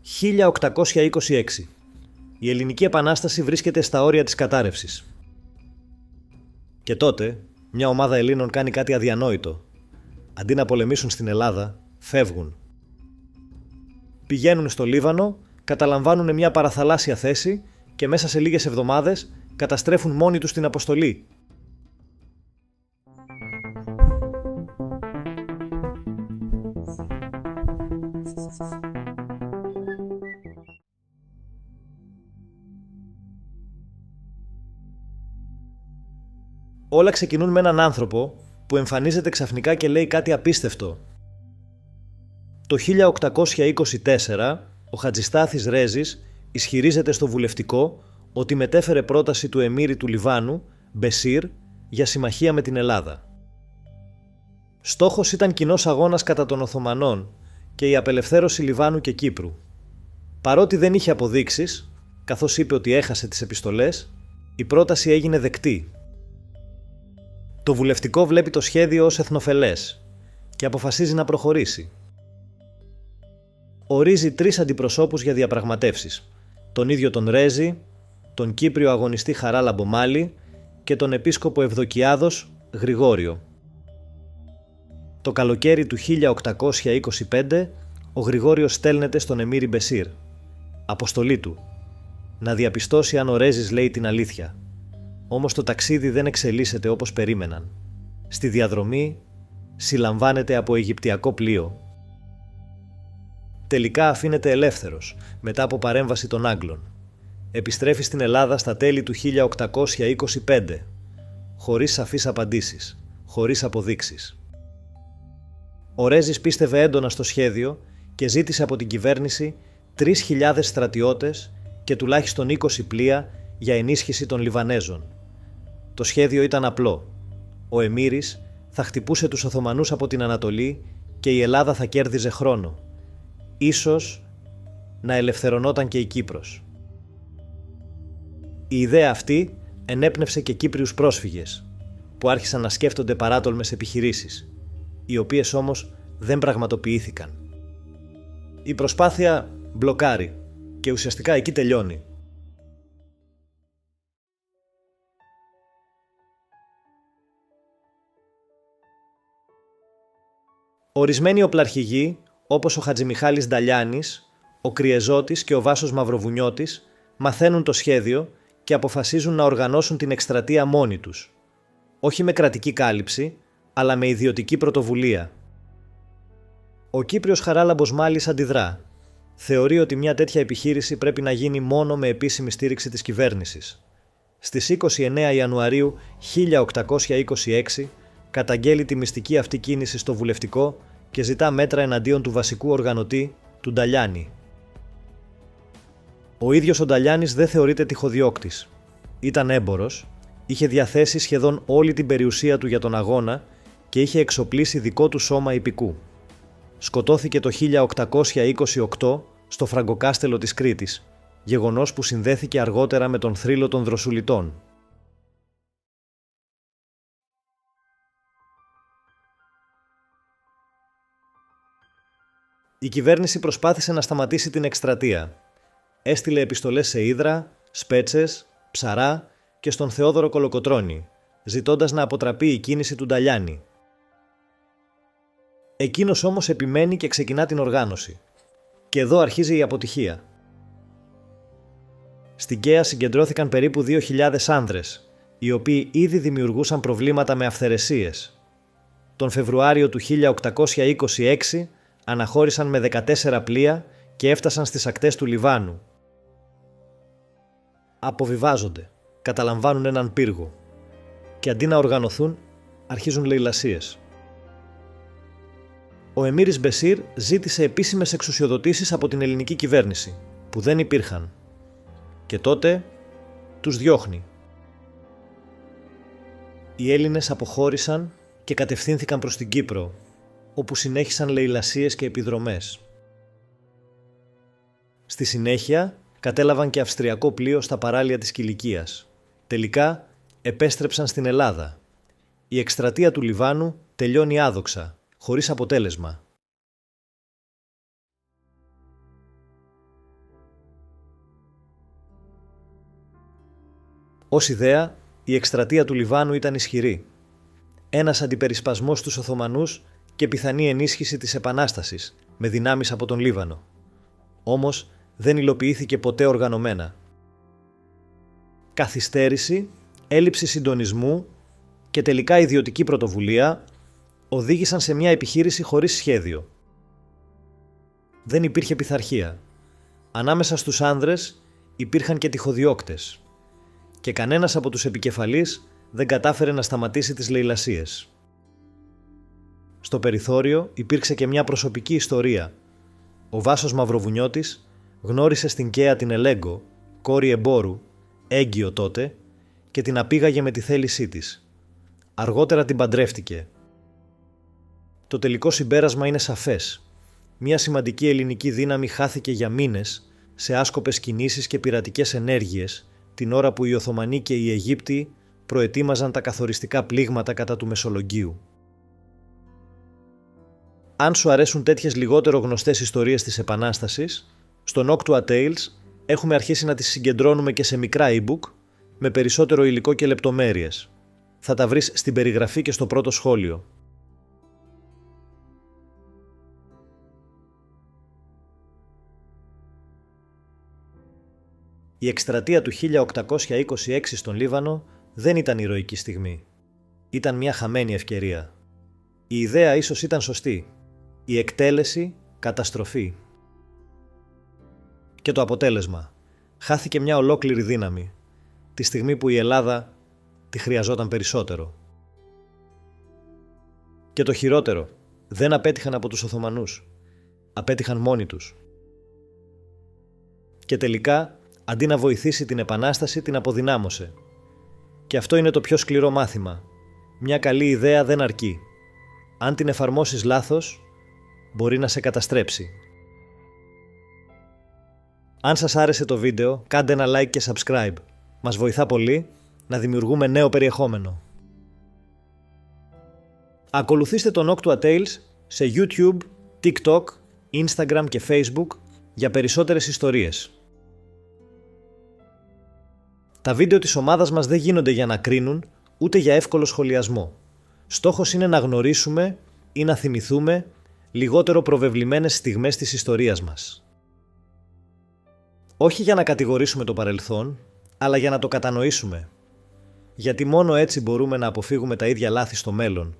1826. Η Ελληνική Επανάσταση βρίσκεται στα όρια της κατάρρευσης. Και τότε, μια ομάδα Ελλήνων κάνει κάτι αδιανόητο. Αντί να πολεμήσουν στην Ελλάδα, φεύγουν. Πηγαίνουν στο Λίβανο, καταλαμβάνουν μια παραθαλάσσια θέση και μέσα σε λίγες εβδομάδες καταστρέφουν μόνοι τους την αποστολή. Όλα ξεκινούν με έναν άνθρωπο που εμφανίζεται ξαφνικά και λέει κάτι απίστευτο. Το 1824, ο Χατζηστάθης Ρέζης ισχυρίζεται στο βουλευτικό ότι μετέφερε πρόταση του εμμύρη του Λιβάνου, Μπεσίρ, για συμμαχία με την Ελλάδα. Στόχος ήταν κοινός αγώνας κατά των Οθωμανών και η απελευθέρωση Λιβάνου και Κύπρου. Παρότι δεν είχε αποδείξεις, καθώς είπε ότι έχασε τις επιστολές, η πρόταση έγινε δεκτή. Το βουλευτικό βλέπει το σχέδιο ως εθνοφελές και αποφασίζει να προχωρήσει. Ορίζει 3 αντιπροσώπους για διαπραγματεύσεις, τον ίδιο τον Ρέζη, τον Κύπριο αγωνιστή Χαράλαμπο Μάλι και τον επίσκοπο Ευδοκιάδος Γρηγόριο. Το καλοκαίρι του 1825 ο Γρηγόριος στέλνεται στον εμμύρη Μπεσίρ. Αποστολή του: να διαπιστώσει αν ο Ρέζης λέει την αλήθεια. Όμως το ταξίδι δεν εξελίσσεται όπως περίμεναν. Στη διαδρομή συλλαμβάνεται από Αιγυπτιακό πλοίο. Τελικά αφήνεται ελεύθερος μετά από παρέμβαση των Άγγλων. Επιστρέφει στην Ελλάδα στα τέλη του 1825, χωρίς σαφείς απαντήσεις, χωρίς αποδείξεις. Ο Ρέζης πίστευε έντονα στο σχέδιο και ζήτησε από την κυβέρνηση 3.000 στρατιώτες και τουλάχιστον 20 πλοία για ενίσχυση των Λιβανέζων. Το σχέδιο ήταν απλό. Ο εμμύρης θα χτυπούσε τους Οθωμανούς από την Ανατολή και η Ελλάδα θα κέρδιζε χρόνο. Ίσως να ελευθερωνόταν και η Κύπρος. Η ιδέα αυτή ενέπνευσε και Κύπριους πρόσφυγες, που άρχισαν να σκέφτονται παράτολμες επιχειρήσεις, οι οποίες όμως δεν πραγματοποιήθηκαν. Η προσπάθεια μπλοκάρει και ουσιαστικά εκεί τελειώνει. Ορισμένοι οπλαρχηγοί, όπως ο Χατζημιχάλης Νταλιάνης, ο Κριεζώτης και ο Βάσος Μαυροβουνιώτης, μαθαίνουν το σχέδιο και αποφασίζουν να οργανώσουν την εκστρατεία μόνοι τους. Όχι με κρατική κάλυψη, αλλά με ιδιωτική πρωτοβουλία. Ο Κύπριος Χαράλαμπος Μάλης αντιδρά. Θεωρεί ότι μια τέτοια επιχείρηση πρέπει να γίνει μόνο με επίσημη στήριξη της κυβέρνησης. Στις 29 Ιανουαρίου 1826 καταγγέλει τη μυστική αυτή κίνηση στο βουλευτικό και ζητά μέτρα εναντίον του βασικού οργανωτή, του Νταλιάνη. Ο ίδιος ο Νταλιάνης δεν θεωρείται τυχοδιώκτης. Ήταν έμπορος, είχε διαθέσει σχεδόν όλη την περιουσία του για τον αγώνα και είχε εξοπλίσει δικό του σώμα ιππικού. Σκοτώθηκε το 1828 στο Φραγκοκάστελο της Κρήτης, γεγονός που συνδέθηκε αργότερα με τον θρύλο των Δροσουλητών. Η κυβέρνηση προσπάθησε να σταματήσει την εκστρατεία. Έστειλε επιστολές σε Ύδρα, Σπέτσες, Ψαρά και στον Θεόδωρο Κολοκοτρώνη, ζητώντας να αποτραπεί η κίνηση του Νταλιάνη. Εκείνος όμως επιμένει και ξεκινά την οργάνωση. Και εδώ αρχίζει η αποτυχία. Στην Καία συγκεντρώθηκαν περίπου 2.000 άνδρες, οι οποίοι ήδη δημιουργούσαν προβλήματα με αυθαιρεσίες. Τον Φεβρουάριο του 1826 αναχώρησαν με 14 πλοία και έφτασαν στις ακτές του Λιβάνου. Αποβιβάζονται, καταλαμβάνουν έναν πύργο και αντί να οργανωθούν, αρχίζουν λαιλασίες. Ο εμμύρης Μπεσίρ ζήτησε επίσημες εξουσιοδοτήσεις από την ελληνική κυβέρνηση, που δεν υπήρχαν. Και τότε τους διώχνει. Οι Έλληνες αποχώρησαν και κατευθύνθηκαν προς την Κύπρο, όπου συνέχισαν λαιλασίες και επιδρομές. Στη συνέχεια κατέλαβαν και αυστριακό πλοίο στα παράλια της Κιλικίας. Τελικά επέστρεψαν στην Ελλάδα. Η εκστρατεία του Λιβάνου τελειώνει άδοξα, χωρίς αποτέλεσμα. Ως ιδέα, η εκστρατεία του Λιβάνου ήταν ισχυρή. Ένας αντιπερισπασμός στους Οθωμανούς και πιθανή ενίσχυση της Επανάστασης με δυνάμεις από τον Λίβανο. Όμως δεν υλοποιήθηκε ποτέ οργανωμένα. Καθυστέρηση, έλλειψη συντονισμού και τελικά ιδιωτική πρωτοβουλία οδήγησαν σε μια επιχείρηση χωρίς σχέδιο. Δεν υπήρχε πειθαρχία. Ανάμεσα στους άνδρες υπήρχαν και τυχοδιώκτες. Και κανένας από τους επικεφαλείς δεν κατάφερε να σταματήσει τις λαιλασίες. Στο περιθώριο υπήρξε και μια προσωπική ιστορία. Ο Βάσος Μαυροβουνιώτης γνώρισε στην Καία την Ελέγκο, κόρη εμπόρου, έγκυο τότε, και την απήγαγε με τη θέλησή της. Αργότερα την παντρεύτηκε. Το τελικό συμπέρασμα είναι σαφές. Μια σημαντική ελληνική δύναμη χάθηκε για μήνες σε άσκοπες κινήσεις και πειρατικές ενέργειες, την ώρα που οι Οθωμανοί και οι Αιγύπτιοι προετοίμαζαν τα καθοριστικά πλήγματα κατά του Μεσολογγίου. Αν σου αρέσουν τέτοιες λιγότερο γνωστές ιστορίες της Επανάστασης, στο Noctua Tales έχουμε αρχίσει να τις συγκεντρώνουμε και σε μικρά e-book με περισσότερο υλικό και λεπτομέρειες. Θα τα βρεις στην περιγραφή και στο πρώτο σχόλιο. Η εκστρατεία του 1826 στον Λίβανο δεν ήταν ηρωική στιγμή. Ήταν μια χαμένη ευκαιρία. Η ιδέα ίσως ήταν σωστή. Η εκτέλεση, καταστροφή. Και το αποτέλεσμα. Χάθηκε μια ολόκληρη δύναμη, τη στιγμή που η Ελλάδα τη χρειαζόταν περισσότερο. Και το χειρότερο, δεν απέτυχαν από τους Οθωμανούς. Απέτυχαν μόνοι τους. Και τελικά, αντί να βοηθήσει την Επανάσταση, την αποδυνάμωσε. Και αυτό είναι το πιο σκληρό μάθημα. Μια καλή ιδέα δεν αρκεί. Αν την εφαρμόσεις λάθος, μπορεί να σε καταστρέψει. Αν σας άρεσε το βίντεο, κάντε ένα like και subscribe. Μας βοηθά πολύ να δημιουργούμε νέο περιεχόμενο. Ακολουθήστε το Noctua Tales σε YouTube, TikTok, Instagram και Facebook για περισσότερες ιστορίες. Τα βίντεο της ομάδας μας δεν γίνονται για να κρίνουν, ούτε για εύκολο σχολιασμό. Στόχος είναι να γνωρίσουμε ή να θυμηθούμε λιγότερο προβεβλημένες στιγμές της ιστορίας μας. Όχι για να κατηγορήσουμε το παρελθόν, αλλά για να το κατανοήσουμε. Γιατί μόνο έτσι μπορούμε να αποφύγουμε τα ίδια λάθη στο μέλλον.